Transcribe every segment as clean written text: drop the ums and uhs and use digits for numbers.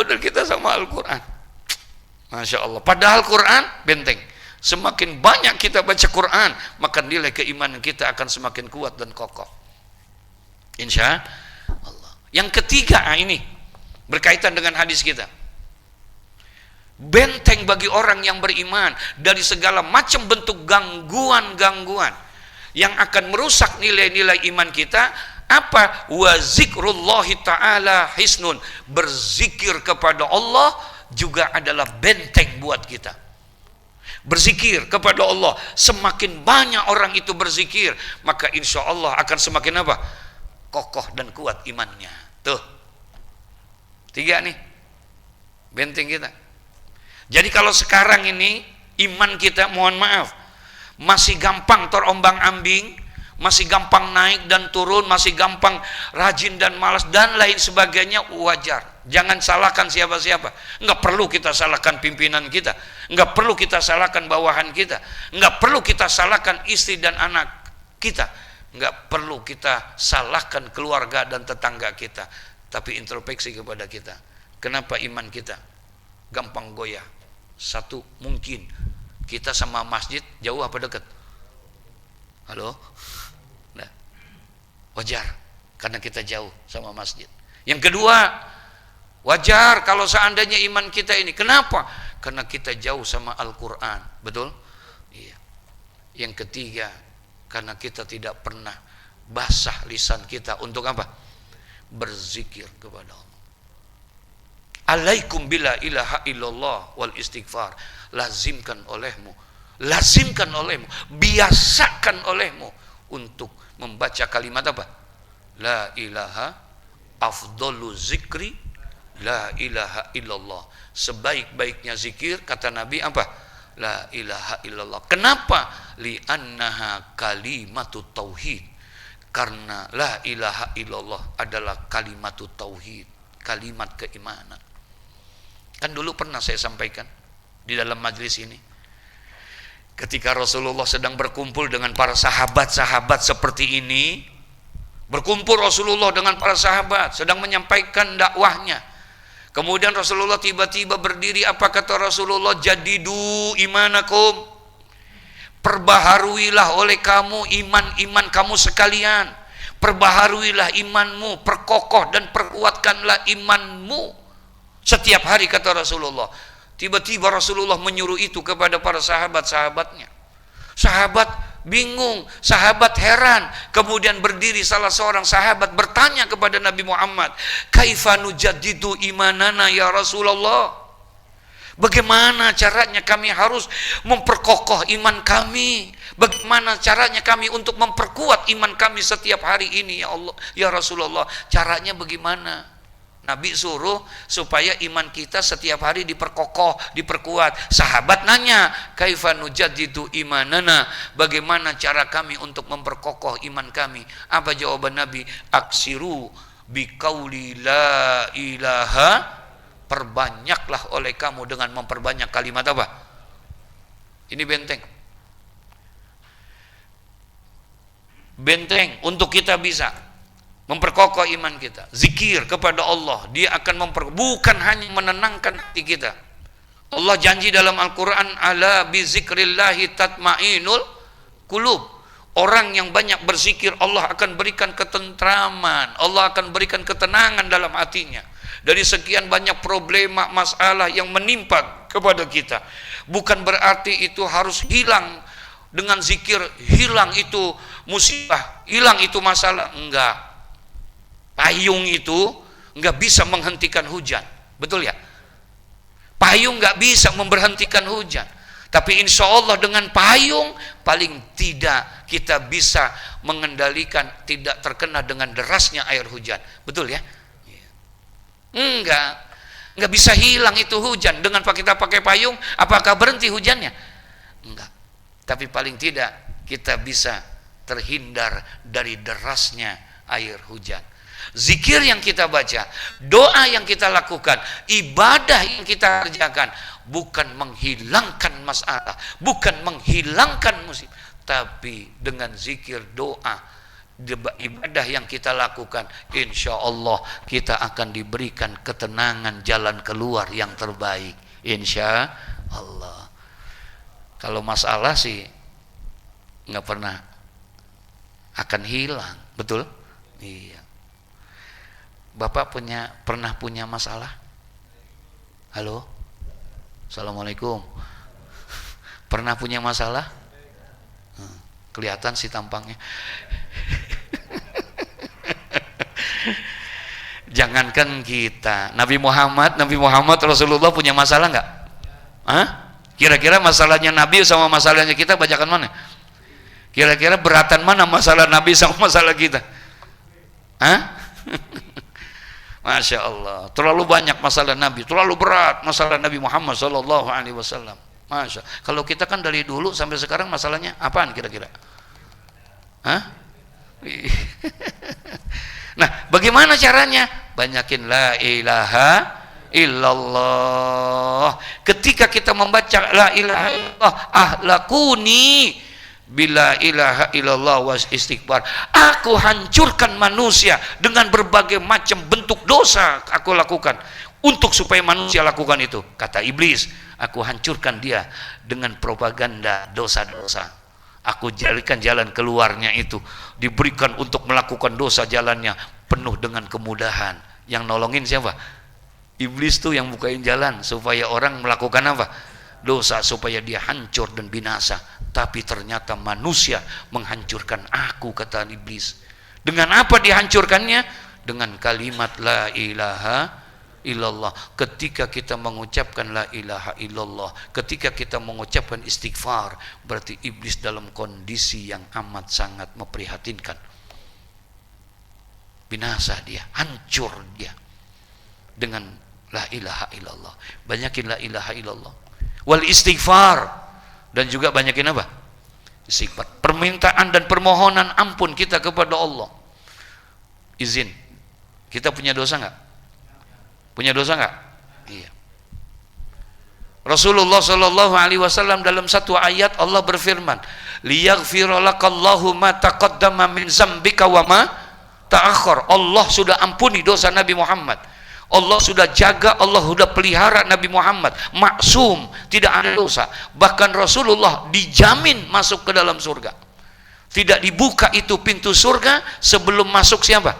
benar kita sama Al-Quran. Masya Allah. Padahal Quran benteng. Semakin banyak kita baca Quran, maka nilai keimanan kita akan semakin kuat dan kokoh, insya Allah. Yang ketiga, ini berkaitan dengan hadis kita. Benteng bagi orang yang beriman dari segala macam bentuk gangguan-gangguan yang akan merusak nilai-nilai iman kita. Apa? Wa zikrullahi ta'ala hisnun. Berzikir kepada Allah juga adalah benteng buat kita. Berzikir kepada Allah, semakin banyak orang itu berzikir, maka insya Allah akan semakin apa? Kokoh dan kuat imannya. Tuh, tiga nih benteng kita. Jadi kalau sekarang ini iman kita, mohon maaf, masih gampang terombang-ambing, masih gampang naik dan turun, masih gampang rajin dan malas dan lain sebagainya, wajar. Jangan salahkan siapa-siapa. Enggak perlu kita salahkan pimpinan kita, enggak perlu kita salahkan bawahan kita, enggak perlu kita salahkan istri dan anak kita, enggak perlu kita salahkan keluarga dan tetangga kita. Tapi introspeksi kepada kita, kenapa iman kita gampang goyah? Satu, mungkin kita sama masjid jauh apa dekat? Halo? Nah, wajar karena kita jauh sama masjid. Yang kedua, wajar kalau seandainya iman kita ini. Kenapa? Karena kita jauh sama Al-Quran. Betul? Iya. Yang ketiga, karena kita tidak pernah basah lisan kita untuk apa? Berzikir kepada Allah. Alaikum bila ilaha illallah wal istighfar. Lazimkan olehmu, biasakan olehmu untuk membaca kalimat apa? La ilaha afdalu zikri la ilaha illallah. Sebaik-baiknya zikir, kata Nabi apa? La ilaha illallah. Kenapa? Li'annaha kalimatu tauhid. Karena la ilaha illallah adalah kalimatu tauhid, kalimat keimanan. Kan dulu pernah saya sampaikan di dalam majelis ini, ketika Rasulullah sedang berkumpul dengan para sahabat-sahabat seperti ini, berkumpul Rasulullah dengan para sahabat sedang menyampaikan dakwahnya. Kemudian Rasulullah tiba-tiba berdiri. Apa kata Rasulullah? Jadidu imanakum, perbaharuilah oleh kamu iman-iman kamu sekalian. Perbaharuilah imanmu, perkokoh dan perkuatkanlah imanmu setiap hari, kata Rasulullah. Tiba-tiba Rasulullah menyuruh itu kepada para sahabat-sahabatnya. Sahabat bingung, sahabat heran. Kemudian berdiri salah seorang sahabat bertanya kepada Nabi Muhammad, kaifa nujaddidu imanana ya Rasulullah? Bagaimana caranya kami harus memperkokoh iman kami? Bagaimana caranya kami untuk memperkuat iman kami setiap hari ini ya Allah, ya Rasulullah? Caranya bagaimana? Nabi suruh supaya iman kita setiap hari diperkokoh, diperkuat. Sahabat nanya, kaifa nujaddidu imanana? Bagaimana cara kami untuk memperkokoh iman kami? Apa jawaban Nabi? Aksiru biqauli la ilaha. Perbanyaklah oleh kamu dengan memperbanyak kalimat apa? Ini benteng. Benteng untuk kita bisa memperkokoh iman kita. Zikir kepada Allah, dia akan bukan hanya menenangkan hati kita. Allah janji dalam Al-Quran, ala bizikrillahi tatmainul qulub. Orang yang banyak berzikir, Allah akan berikan ketentraman, Allah akan berikan ketenangan dalam hatinya. Dari sekian banyak problema, masalah yang menimpa kepada kita, bukan berarti itu harus hilang dengan zikir, hilang itu musibah, hilang itu masalah. Enggak. Payung itu nggak bisa menghentikan hujan, betul ya? Payung nggak bisa memberhentikan hujan, tapi insya Allah dengan payung paling tidak kita bisa mengendalikan, tidak terkena dengan derasnya air hujan, betul ya? Nggak bisa hilang itu hujan dengan kita pakai payung. Apakah berhenti hujannya? Enggak. Tapi paling tidak kita bisa terhindar dari derasnya air hujan. Zikir yang kita baca, doa yang kita lakukan, ibadah yang kita kerjakan, bukan menghilangkan masalah, bukan menghilangkan musibah, tapi dengan zikir, doa, ibadah yang kita lakukan, insya Allah kita akan diberikan ketenangan, jalan keluar yang terbaik, insya Allah. Kalau masalah sih nggak pernah akan hilang, betul? Iya. Bapak pernah punya masalah? Halo, assalamualaikum. Pernah punya masalah? Kelihatan sih tampangnya. Jangankan kita, Nabi Muhammad Rasulullah punya masalah nggak? Hah? Kira-kira masalahnya Nabi sama masalahnya kita bacakan mana? Kira-kira beratan mana masalah Nabi sama masalah kita? Hah? Masya Allah, terlalu banyak masalah Nabi, terlalu berat masalah Nabi Muhammad Sallallahu Alaihi Wasallam. Masya. Kalau kita kan dari dulu sampai sekarang masalahnya apaan kira-kira? Hah? Nah, bagaimana caranya? Banyakin la ilaha illallah. Ketika kita membaca la ilaha illallah, ahlakuni bila ilaha illallah was istighfar. Aku hancurkan manusia dengan berbagai macam bentuk dosa aku lakukan untuk supaya manusia lakukan itu. Kata iblis, aku hancurkan dia dengan propaganda dosa-dosa. Aku jadikan jalan keluarnya itu diberikan untuk melakukan dosa, jalannya penuh dengan kemudahan. Yang nolongin siapa? Iblis tuh yang bukain jalan supaya orang melakukan apa? Dosa, supaya dia hancur dan binasa. Tapi ternyata manusia menghancurkan aku, kata iblis. Dengan apa dihancurkannya? Dengan kalimat la ilaha illallah. Ketika kita mengucapkan la ilaha illallah, ketika kita mengucapkan istighfar, berarti iblis dalam kondisi yang amat sangat memprihatinkan. Binasa dia, hancur dia dengan la ilaha illallah. Banyakin la ilaha illallah wal istighfar, dan juga banyakin apa? Istighfar, permintaan dan permohonan ampun kita kepada Allah. Izin, kita punya dosa nggak? Punya dosa nggak? Iya. Rasulullah Shallallahu Alaihi Wasallam dalam satu ayat Allah berfirman, liyaghfira lakallahu ma taqaddama min zambika wa ma ta'akhkhar. Allah sudah ampuni dosa Nabi Muhammad. Allah sudah jaga, Allah sudah pelihara Nabi Muhammad, maksum, tidak ada dosa. Bahkan Rasulullah dijamin masuk ke dalam surga. Tidak dibuka itu pintu surga sebelum masuk siapa?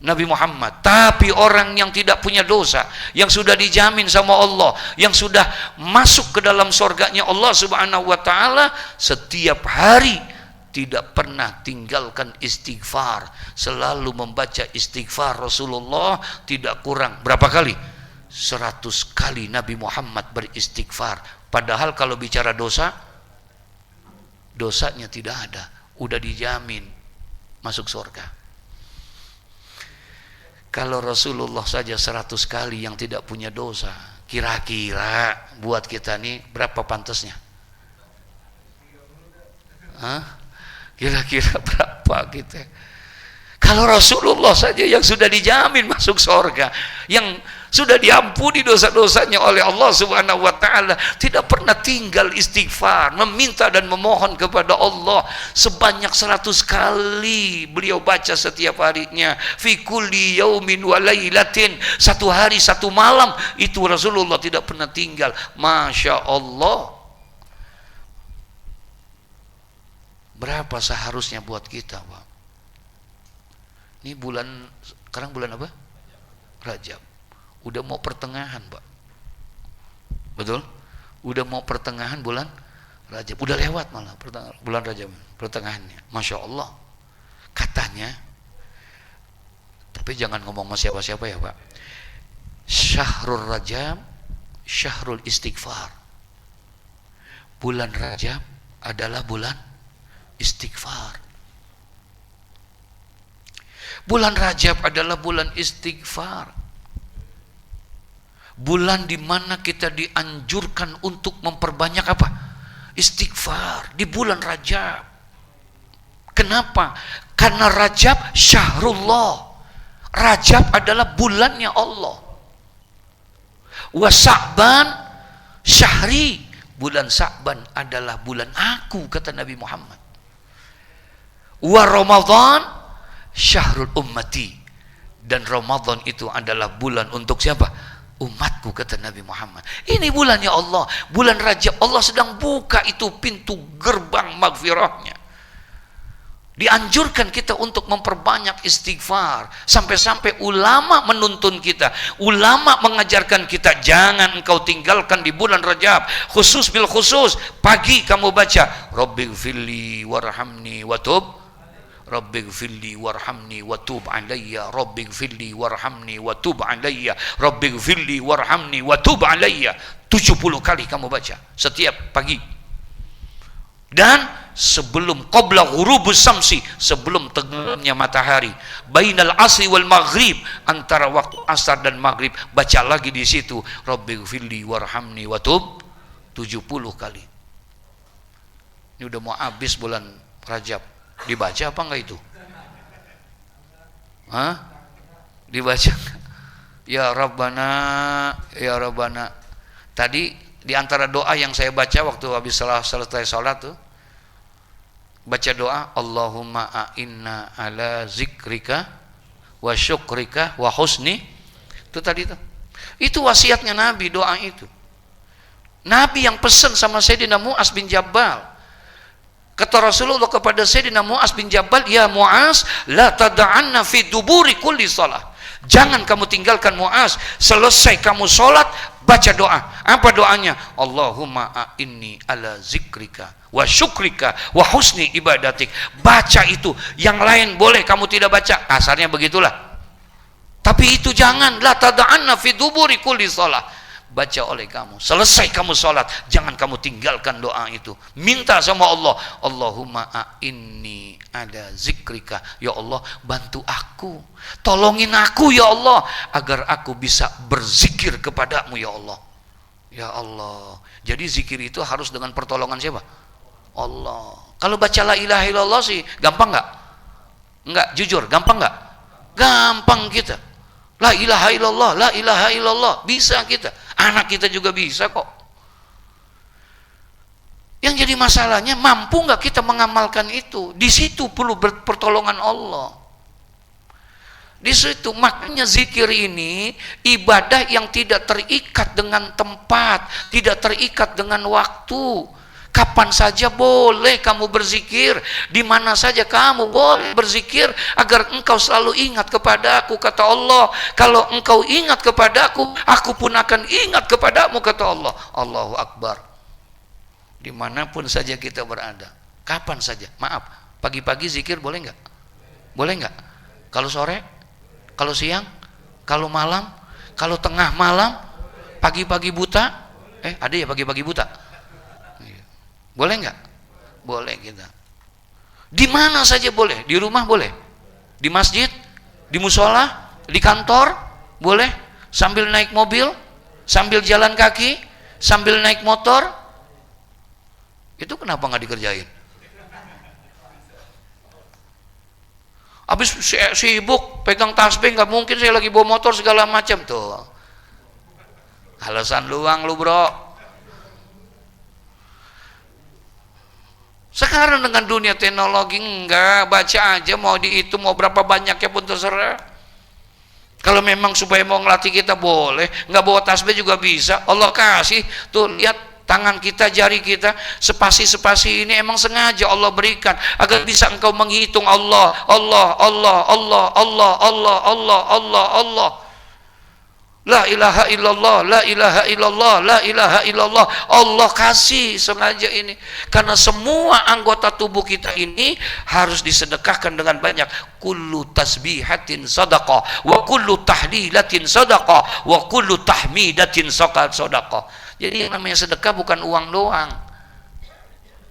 Nabi Muhammad. Tapi orang yang tidak punya dosa, yang sudah dijamin sama Allah, yang sudah masuk ke dalam surganya Allah Subhanahu wa taala, setiap hari tidak pernah tinggalkan istighfar, selalu membaca istighfar. Rasulullah tidak kurang berapa kali? 100 kali Nabi Muhammad beristighfar. Padahal kalau bicara dosa, dosanya tidak ada, udah dijamin masuk surga. Kalau Rasulullah saja 100 kali yang tidak punya dosa, kira-kira buat kita nih berapa pantasnya? Hah? Kira-kira berapa kita? Kalau Rasulullah saja yang sudah dijamin masuk surga, yang sudah diampuni dosa-dosanya oleh Allah Subhanahu wa taala, tidak pernah tinggal istighfar, meminta dan memohon kepada Allah sebanyak 100 kali beliau baca setiap harinya. Fi kulli yaumin wa lailatin, satu hari satu malam itu Rasulullah tidak pernah tinggal. Masya Allah. Berapa seharusnya buat kita, Pak? Ini sekarang bulan apa? Rajab. Udah mau pertengahan, Pak. Betul? Udah mau pertengahan bulan Rajab. Udah lewat malah bulan Rajab, pertengahannya. Masya Allah. Katanya, tapi jangan ngomong sama siapa-siapa ya, Pak. Syahrul Rajab, syahrul istighfar. Bulan Rajab adalah bulan istighfar. Bulan Rajab adalah bulan istighfar. Bulan di mana kita dianjurkan untuk memperbanyak apa? Istighfar di bulan Rajab. Kenapa? Karena Rajab syahrullah. Rajab adalah bulannya Allah. Wa Sa'ban syahri. Bulan Sa'ban adalah bulan aku, kata Nabi Muhammad. Wa Ramadan syahrul ummati, dan Ramadan itu adalah bulan untuk siapa? Umatku, kata Nabi Muhammad. Ini bulannya Allah, bulan Rajab. Allah sedang buka itu pintu gerbang maghfirahnya. Dianjurkan kita untuk memperbanyak istighfar. Sampai-sampai ulama menuntun kita, ulama mengajarkan kita, jangan engkau tinggalkan di bulan Rajab, khusus bil khusus pagi kamu baca Rabbighfirli warhamni watub, Rabbighfirli warhamni watub alayya, Rabbighfirli warhamni watub alayya, Rabbighfirli warhamni watub alayya. 70 kali kamu baca setiap pagi. Dan sebelum qabla ghurubus samsi, sebelum tenggelamnya matahari, bainal asri wal maghrib, antara waktu asar dan maghrib, baca lagi di situ Rabbighfirli warhamni watub 70 kali. Ini udah mau habis bulan Rajab. Dibaca apa enggak itu? Hah? Dibaca? Ya Rabbana, ya Rabbana. Tadi di antara doa yang saya baca waktu habis selesai salat tuh, baca doa Allahumma a'inna ala zikrika wa syukrika wa husni. Itu tadi tuh. Itu wasiatnya Nabi, doa itu. Nabi yang pesan sama Sayyidina Mu'az bin Jabal. Kata Rasulullah kepada Sayyidina Mu'az bin Jabal, ya Mu'az, la tada'anna fi duburi kulli salah. Jangan kamu tinggalkan Mu'az, selesai kamu sholat baca doa. Apa doanya? Allahumma a'inni ala zikrika wa syukrika wa husni ibadatik. Baca itu, yang lain boleh kamu tidak baca, asarnya begitulah. Tapi itu jangan, la tada'anna fi duburi kulli salah. Baca oleh kamu, selesai kamu sholat, jangan kamu tinggalkan doa itu. Minta sama Allah, Allahumma a'inni ala zikrika, ya Allah bantu aku, tolongin aku ya Allah, agar aku bisa berzikir kepadamu ya Allah. Ya Allah. Jadi zikir itu harus dengan pertolongan siapa? Allah. Kalau baca la ilaha illallah sih gampang nggak? Nggak, jujur gampang nggak? Gampang kita. La ilaha illallah, la ilaha illallah, bisa kita. Anak kita juga bisa kok. Yang jadi masalahnya, mampu nggak kita mengamalkan itu? Di situ perlu pertolongan Allah. Di situ makanya zikir ini ibadah yang tidak terikat dengan tempat, tidak terikat dengan waktu. Kapan saja boleh kamu berzikir, di mana saja kamu boleh berzikir, agar engkau selalu ingat kepada aku, kata Allah. Kalau engkau ingat kepada aku pun akan ingat kepadamu, kata Allah. Allahu Akbar. Dimanapun saja kita berada, kapan saja. Maaf, pagi-pagi zikir boleh nggak? Boleh nggak? Kalau sore? Kalau siang? Kalau malam? Kalau tengah malam? Pagi-pagi buta? Ada ya pagi-pagi buta? Boleh nggak? Boleh kita. Di mana saja boleh. Di rumah boleh. Di masjid, di musola, di kantor boleh. Sambil naik mobil, sambil jalan kaki, sambil naik motor. Itu kenapa nggak dikerjain? Habis sibuk pegang tasbih, nggak mungkin saya lagi bawa motor segala macam tuh. Alasan luang lu bro. Sekarang dengan dunia teknologi enggak, baca aja, mau dihitung mau berapa banyaknya pun terserah. Kalau memang supaya mau ngelatih kita boleh, nggak bawa tasbih juga bisa. Allah kasih tuh, lihat tangan kita, jari kita, spasi-spasi ini emang sengaja Allah berikan agar bisa engkau menghitung Allah, Allah, Allah, Allah, Allah, Allah, Allah, Allah, Allah. La ilaha illallah, la ilaha illallah, la ilaha illallah. Allah kasih sengaja ini karena semua anggota tubuh kita ini harus disedekahkan dengan banyak. Kullu tasbihatin sadaqah wa kullu tahlilatin sadaqah wa kullu tahmidatin sadaqah. Jadi yang namanya sedekah bukan uang doang.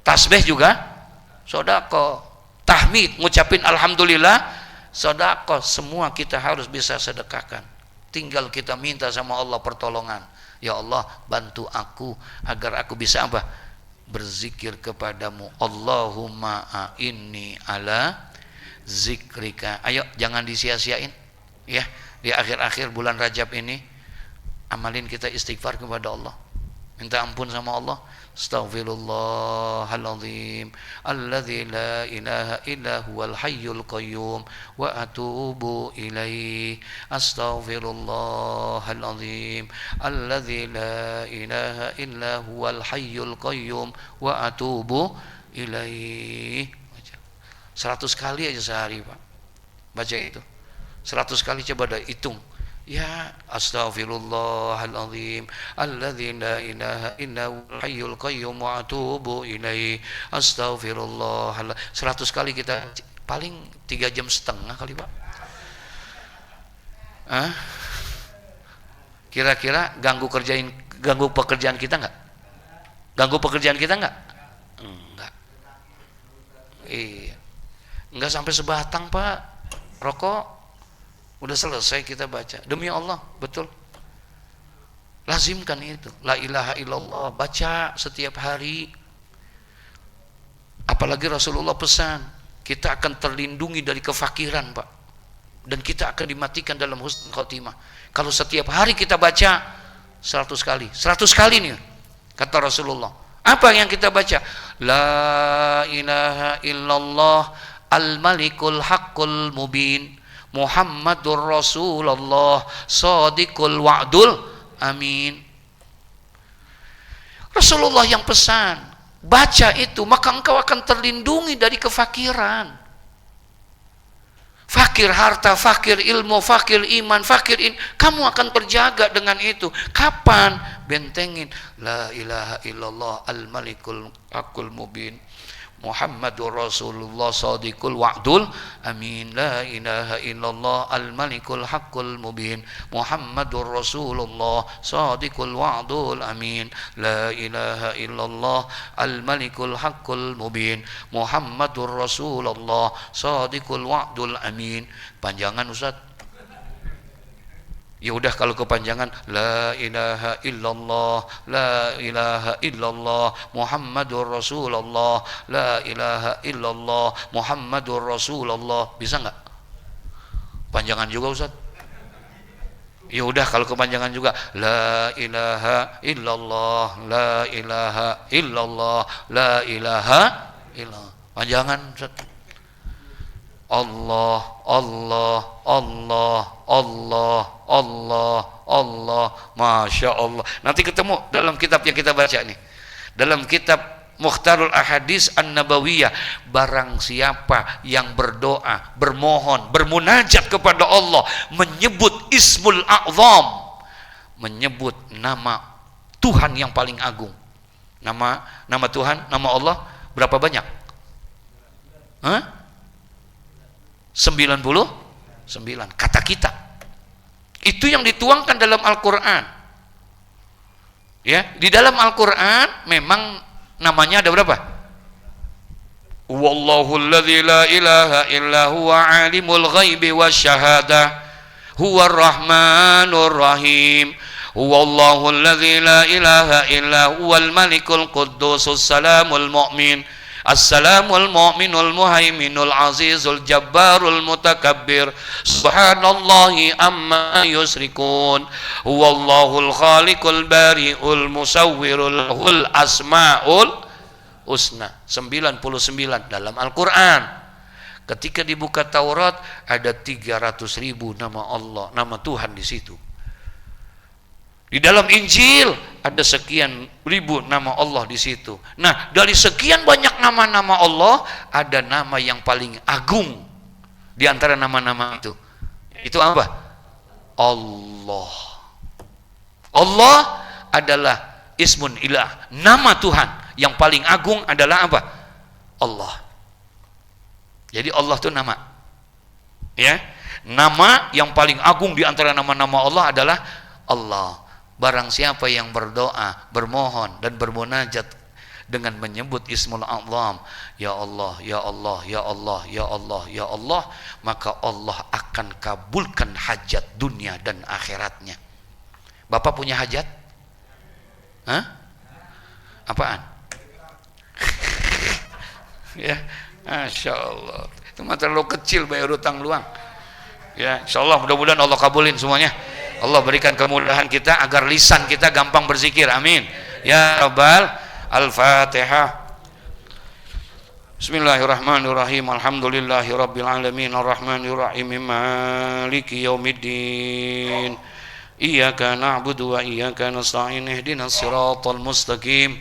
Tasbih juga sedekah. Tahmid, ngucapin alhamdulillah, sedekah. Semua kita harus bisa sedekahkan. Tinggal kita minta sama Allah pertolongan. Ya Allah, bantu aku agar aku bisa apa? Berzikir kepadamu. Allahumma a'inni ala zikrika. Ayo, jangan disia-siain. Ya, di akhir-akhir bulan Rajab ini amalin kita istighfar kepada Allah. minta ampun sama Allah. Astaghfirullahaladzim alladzi la ilaha illa huwal hayyul qayyum wa atubu ilaih. Astaghfirullahaladzim alladzi la ilaha illa huwal hayyul qayyum wa atubu ilaih. 100 kali aja sehari, Pak. Baca itu 100 kali, coba dah hitung. Ya, astaghfirullahaladzim alladzi la ilaha illa huwal hayyul qayyum wa atubu ilaih. Astaghfirullah. 100 kali kita, paling 3,5 jam kali, Pak. Kira-kira ganggu pekerjaan kita enggak? Ganggu pekerjaan kita enggak? Enggak. Iya. Enggak sampai sebatang, Pak. Rokok udah selesai kita baca. Demi Allah, betul. Lazimkan itu. La ilaha illallah, baca setiap hari. Apalagi Rasulullah pesan, kita akan terlindungi dari kefakiran, Pak. Dan kita akan dimatikan dalam husnul khotimah. Kalau setiap hari kita baca 100 kali. 100 kali nih, kata Rasulullah. Apa yang kita baca? La ilaha illallah al-malikul haqqul mubin Muhammadur Rasulullah Shadiqul Wa'dul Amin. Rasulullah yang pesan, baca itu maka engkau akan terlindungi dari kefakiran. Fakir harta, fakir ilmu, fakir iman, kamu akan terjaga dengan itu. Kapan? Bentengin la ilaha illallah al-malikul haqqul mubin Muhammadur Rasulullah Shadiqul Wa'dul Amin. La ilaha illallah al-malikul haqqul mubin Muhammadur Rasulullah Shadiqul Wa'dul Amin. La ilaha illallah al-malikul haqqul mubin Muhammadur Rasulullah Shadiqul Wa'dul Amin. Panjangan, Ustaz. Ya udah, kalau kepanjangan la ilaha illallah, la ilaha illallah Muhammadur Rasulullah, la ilaha illallah Muhammadur Rasulullah, bisa nggak? Panjangan juga, Ustaz. Ya udah, kalau kepanjangan juga la ilaha illallah, la ilaha illallah, la ilaha illallah. Panjangan, Ustaz. Allah, Allah, Allah, Allah, Allah, Allah, Masya Allah. Nanti ketemu dalam kitab yang kita baca nih, dalam kitab Mukhtarul Ahadits An-Nabawiyah. Barang siapa yang berdoa, bermohon, bermunajat kepada Allah, menyebut Ismul A'zam, menyebut nama Tuhan yang paling agung. Nama Tuhan, nama Allah berapa banyak? 99 kata kita. Itu yang dituangkan dalam Al-Qur'an. Ya, di dalam Al-Qur'an memang namanya ada berapa? Wallahu alladzi la ilaha illa huwa alimul ghaibi wasyahadah huwar rahmanur rahim. Wallahu alladzi la ilaha illa huwal malikul quddusus salamul mu'min Assalamul mu'minul muhaiminul azizul jabbarul mutakabbir subhanallahi amma yusrikun huwallahul khaliqul bari'ul musawwirul lahul asma'ul husna. 99 dalam Al-Quran. Ketika dibuka Taurat ada 300.000 nama Allah, nama Tuhan di situ. Di dalam Injil ada sekian ribu nama Allah di situ. Nah, dari sekian banyak nama-nama Allah, ada nama yang paling agung di antara nama-nama itu. Itu apa? Allah. Allah adalah ismun ilah, nama Tuhan yang paling agung adalah apa? Allah. Jadi Allah itu nama. Ya. Nama yang paling agung di antara nama-nama Allah adalah Allah. Barang siapa yang berdoa, bermohon dan bermunajat dengan menyebut Ismul A'zam, ya Allah, ya Allah, ya Allah, ya Allah, ya Allah, maka Allah akan kabulkan hajat dunia dan akhiratnya. Bapak punya hajat? Hah? Apaan? Ya, Masya Allah. Itu mah terlalu kecil bayar utang luang. Ya, insya Allah mudah-mudahan Allah kabulin semuanya. Allah berikan kemudahan kita agar lisan kita gampang berzikir, amin. ya rabbal al-Fatihah. Bismillahirrahmanirrahim. Alhamdulillahi rabbil alamin arrahmanir rahim maliki yaumiddin. Iyyaka na'budu wa iyyaka nasta'in ihdinas siratal mustaqim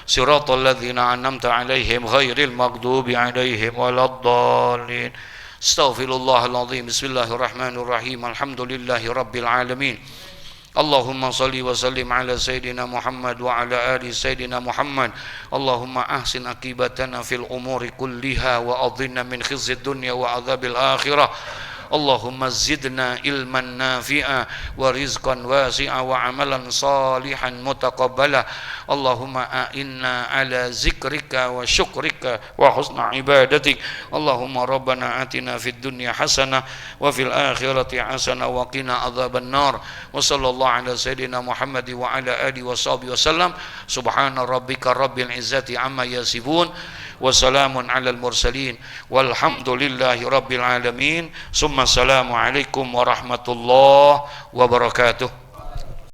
siratal ladzina an'amta 'alaihim ghairil maghdubi 'alaihim waladdallin. Astaghfirullahal azim. Bismillahirrahmanirrahim. Alhamdulillahi rabbil alamin. Allahumma salli wa sallim ala Sayyidina Muhammad wa ala ali Sayyidina Muhammad. Allahumma ahsin akibatana fil umuri kulliha wa adhinna min khizyid dunya wa adzabil akhirah. Allahumma zidna ilman nafi'a wa rizqan wasi'a wa amalan salihan mutaqabbala. Allahumma a'inna ala zikrika wa syukrika wa husna ibadatik. Allahumma rabbana atina fid dunya hasanah wa fil akhirati hasanah wa qina adzaban nar. Wa sallallahu ala sayyidina Muhammad wa ala alihi wa sahbihi wasallam. Subhana rabbika rabbil izzati amma yasifun wa salamun alal mursalin walhamdulillahi rabbil alamin. Summa assalamu alaikum warahmatullahi wabarakatuh.